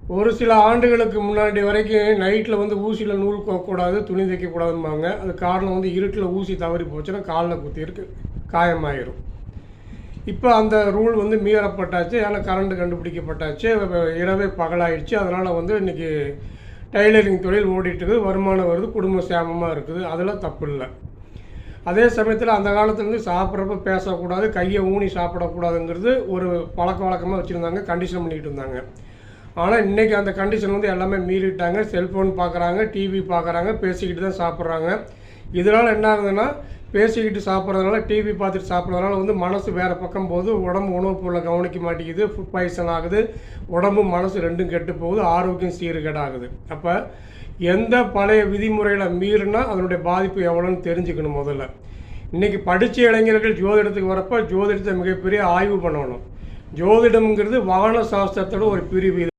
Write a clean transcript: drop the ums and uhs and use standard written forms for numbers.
ஒரு சில ஆண்டுகளுக்கு முன்னாடி வரைக்கும் நைட்டில் வந்து ஊசியில் நூல் கோக்கக்கூடாது, துணி தைக்கக்கூடாதும்பாங்க. அது காரணம் வந்து இருட்டில் ஊசி தவறி போச்சுன்னா காலில் குத்திருக்கு, காயமாயிரும். இப்போ அந்த ரூல் வந்து மீறப்பட்டாச்சு. ஏன்னா கரண்ட் கண்டுபிடிக்கப்பட்டாச்சு, இரவே பகலாயிடுச்சு. அதனால் வந்து இன்றைக்கி டைலரிங் தொழில் ஓடிட்டுருக்குது, வருமானம் வருது, குடும்பம் சேமமாக இருக்குது. அதெல்லாம் தப்பு இல்லை. அதே சமயத்தில் அந்த காலத்துலேருந்து சாப்பிட்றப்ப பேசக்கூடாது, கையை ஊனி சாப்பிடக்கூடாதுங்கிறது ஒரு பழக்க வழக்கமாக வச்சுருந்தாங்க, கண்டிஷன் பண்ணிகிட்டு இருந்தாங்க. ஆனால் இன்றைக்கி அந்த கண்டிஷன் வந்து எல்லாமே மீறிட்டாங்க. செல்ஃபோன் பார்க்குறாங்க, டிவி பார்க்குறாங்க, பேசிக்கிட்டு தான் சாப்பிட்றாங்க. இதனால் என்ன ஆகுதுன்னா, பேசிக்கிட்டு சாப்பிட்றதுனால, டிவி பார்த்துட்டு சாப்பிட்றதுனால வந்து மனசு வேறு பக்கம் போகுது, உடம்பு உணவுப் பொருளை கவனிக்க மாட்டேங்குது, ஃபுட் பாய்சன் ஆகுது, உடம்பு மனசு ரெண்டும் கெட்டு போகுது, ஆரோக்கியம் சீர்கேடாகுது. அப்போ எந்த பழைய விதிமுறைகளை மீறினா அதனுடைய பாதிப்பு எவ்வளோன்னு தெரிஞ்சுக்கணும். முதல்ல இன்றைக்கி படித்த இளைஞர்கள் ஜோதிடத்துக்கு வரப்போ ஜோதிடத்தை மிகப்பெரிய ஆய்வு பண்ணணும். ஜோதிடம்ங்கிறது வான சாஸ்திரத்தோட ஒரு பிரிவு.